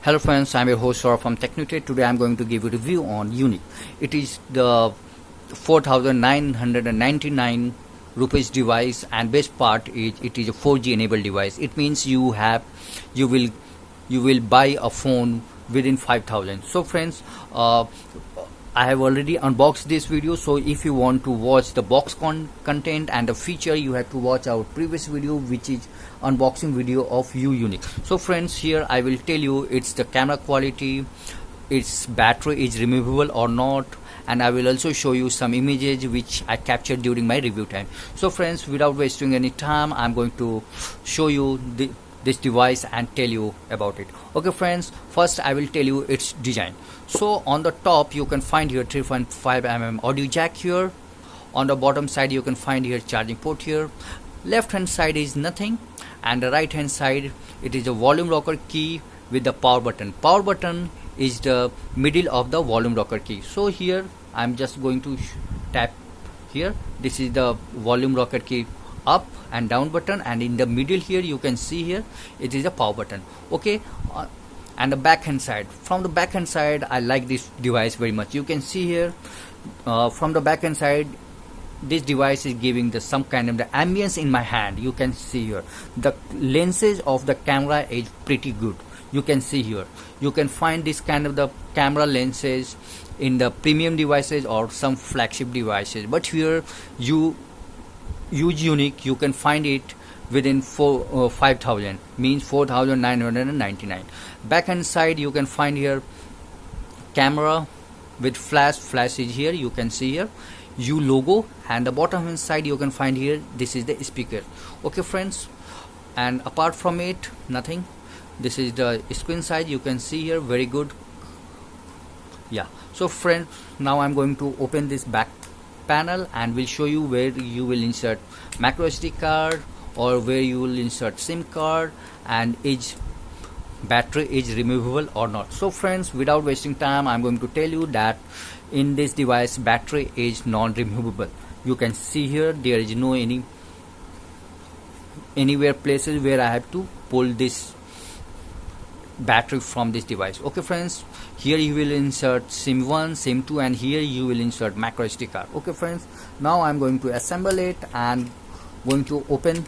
Hello friends, I'm your host Saurabh from Technutate. Today I'm going to give you a review on Unique. It is the 4,999 rupees device, and best part is it is a 4G enabled device. It means you will buy a phone within 5,000. So friends, I have already unboxed this video, so if you want to watch the box content and the feature, you have to watch our previous video, which is unboxing video of Unique. So friends, here I will tell you it's the camera quality, its battery is removable or not, and I will also show you some images which I captured during my review time. So friends, without wasting any time, I'm going to show you this device and tell you about it. Okay friends, first I will tell you its design. So on the top you can find here 3.5mm audio jack here. On the bottom side you can find here charging port here. Left hand side is nothing, and the right hand side it is a volume rocker key with the power button. Power button is the middle of the volume rocker key. So here I'm just going to tap here. This is the volume rocker key up and down button, and in the middle here you can see here it is a power button. Okay, and the back hand side, from the back hand side I like this device very much. You can see here from the back hand side this device is giving some kind of the ambience in my hand. You can see here the lenses of the camera is pretty good. You can see here you can find this kind of the camera lenses in the premium devices or some flagship devices, but here you use Unique, you can find it within 5,000, means 4,999. Back hand side you can find here camera with flash is here. You can see here U logo, and the bottom hand side you can find here this is the speaker. Okay friends, and apart from it nothing. This is the screen side, you can see here very good. Yeah, so friends, now I'm going to open this back panel and will show you where you will insert micro SD card or where you will insert SIM card, and is battery is removable or not. So friends, without wasting time, I'm going to tell you that in this device battery is non-removable. You can see here there is no anywhere places where I have to pull this battery from this device. Okay friends, here you will insert SIM 1, SIM 2, and here you will insert micro SD card. Okay friends, now I'm going to assemble it and going to open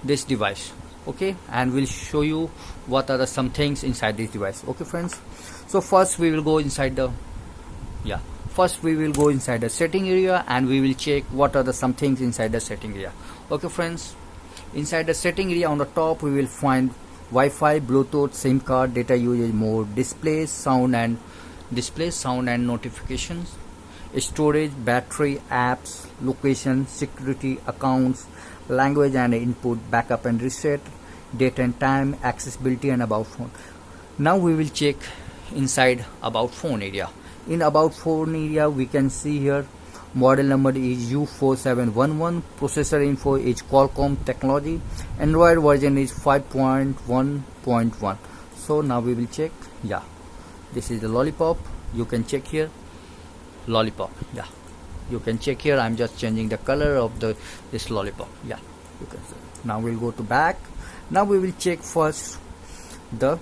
this device. Okay, and we'll show you what are some things inside this device. Okay friends, so first we will go inside the setting area, and we will check what are some things inside the setting area. Okay friends, inside the setting area on the top we will find Wi-Fi, Bluetooth, SIM card, data usage mode, display, sound and notifications, storage, battery, apps, location, security, accounts, language and input, backup and reset, date and time, accessibility, and about phone. Now we will check inside about phone area. In about phone area we can see here model number is U4711, processor info is Qualcomm technology, Android version is 5.1.1. so now we will check. Yeah, this is the Lollipop. You can check here Lollipop. Yeah, you can check here. I'm just changing the color of this Lollipop. Yeah, you can see. Now we'll go to back. Now we will check first the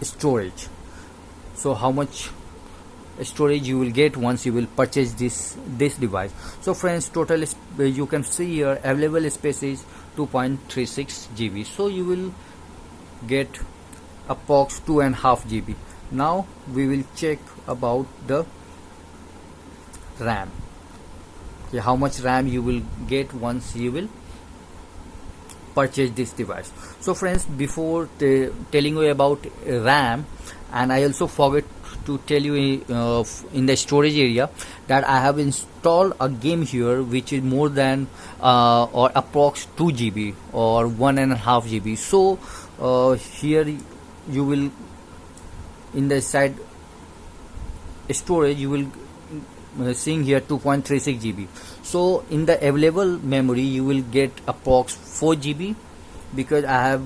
storage. So how much storage you will get once you will purchase this device. So friends, total you can see here available space is 2.36 GB, so you will get approx 2.5 GB. Now we will check about the RAM. Okay, how much RAM you will get once you will purchase this device. So friends, before telling you about RAM, and I also forget to tell you in the storage area that I have installed a game here which is more than or approx 2 GB or 1.5 GB. So here you will in the side storage you will seeing here 2.36 GB. So in the available memory you will get approx 4 GB, because I have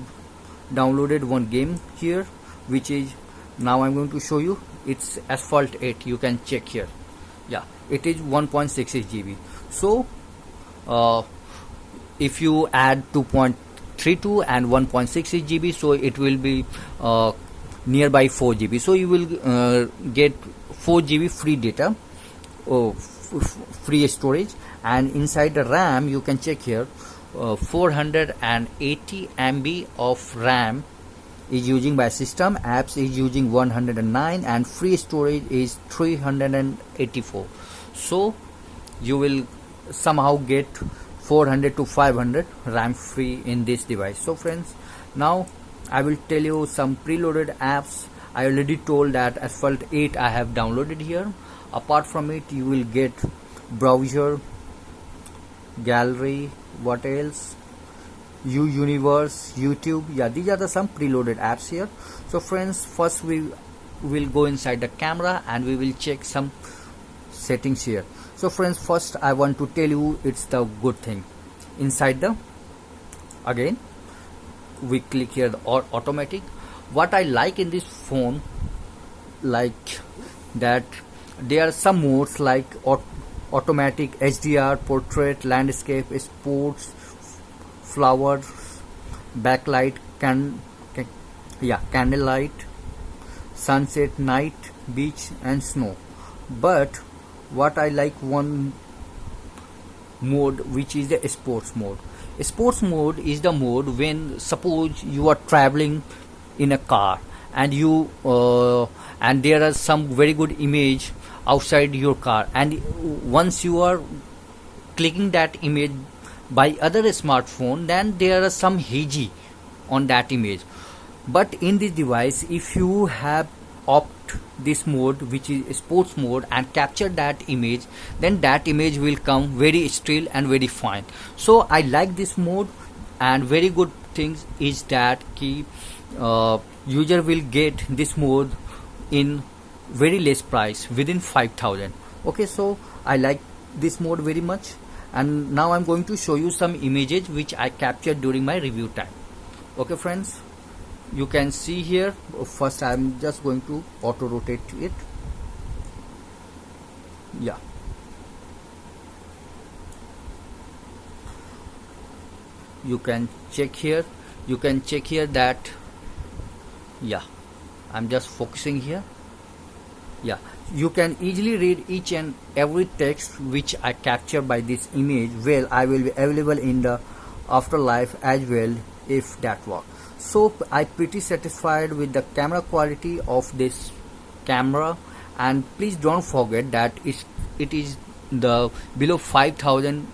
downloaded one game here which is, now I'm going to show you, it's Asphalt 8. You can check here. Yeah, it is 1.66 GB. So if you add 32 and 1.66 GB, so it will be nearby 4 GB. So you will get 4 GB free data, free storage. And inside the RAM, you can check here, 480 MB of RAM is using by system. Apps is using 109 and free storage is 384. So you will somehow get 400 to 500 RAM free in this device. So friends, now I will tell you some preloaded apps. I already told that Asphalt 8 I have downloaded here. Apart from it, you will get browser, gallery, what else, Universe, YouTube. Yeah, these are the some preloaded apps here. So friends, first we will go inside the camera and we will check some settings here. So friends, first I want to tell you it's the good thing. Inside the, again we click here the automatic. What I like in this phone, like that there are some modes like automatic, HDR, portrait, landscape, sports, flowers, backlight, candlelight, sunset, night, beach and snow. But what I like one mode, which is the sports mode. Sports mode is the mode when suppose you are traveling in a car and you and there are some very good image outside your car, and once you are clicking that image by other smartphone, then there are some hazy on that image. But in this device, if you have opt this mode, which is sports mode, and capture that image, then that image will come very still and very fine. So I like this mode, and very good things is that user will get this mode in very less price, within 5,000. Okay, so I like this mode very much. And now I'm going to show you some images which I captured during my review time. Okay friends, you can see here, first I'm just going to auto rotate it. Yeah, you can check here, that, yeah, I'm just focusing here. Yeah, you can easily read each and every text which I capture by this image. Well, I will be available in the afterlife as well if that work. So I pretty satisfied with the camera quality of this camera, and please don't forget that it is the below 5,000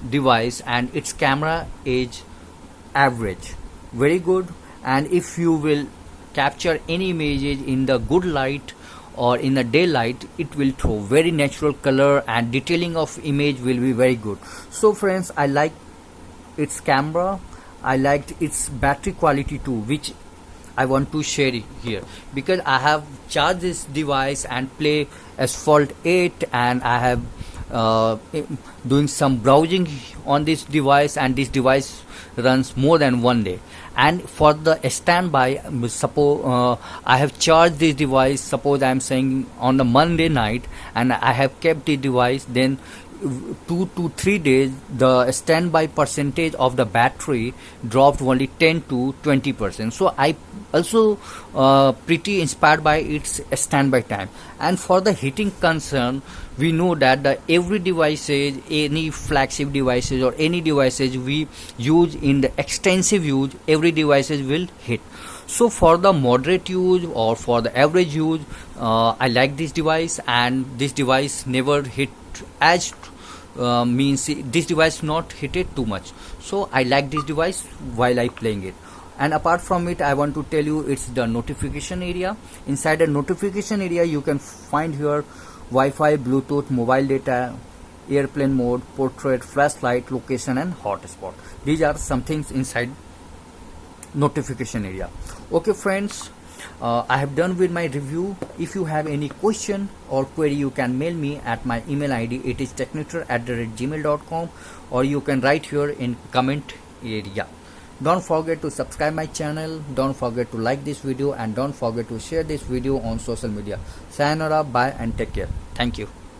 device and its camera is average, very good. And if you will capture any images in the good light or in the daylight, it will throw very natural color and detailing of image will be very good. So friends, I like its camera, I liked its battery quality too, which I want to share here, because I have charged this device and play Asphalt 8, and I have doing some browsing on this device, and this device runs more than 1 day. And for the standby, suppose I have charged this device, suppose I am saying on the Monday night, and I have kept the device, then 2 to 3 days the standby percentage of the battery dropped only 10 to 20%. So I also pretty inspired by its standby time. And for the heating concern, we know that the every devices, any flagship devices or any devices we use in the extensive use, every devices will hit. So for the moderate use or for the average use, I like this device, and this device never hit as means this device not hit it too much. So I like this device while I playing it. And apart from it, I want to tell you it's the notification area. Inside the notification area, you can find here Wi-Fi, Bluetooth, mobile data, airplane mode, portrait, flashlight, location and hotspot. These are some things inside notification area. Okay friends, I have done with my review. If you have any question or query, you can mail me at my email ID. It is technitor@gmail.com, or you can write here in comment area. Don't forget to subscribe my channel, don't forget to like this video, and don't forget to share this video on social media. Sayonara, bye and take care. Thank you.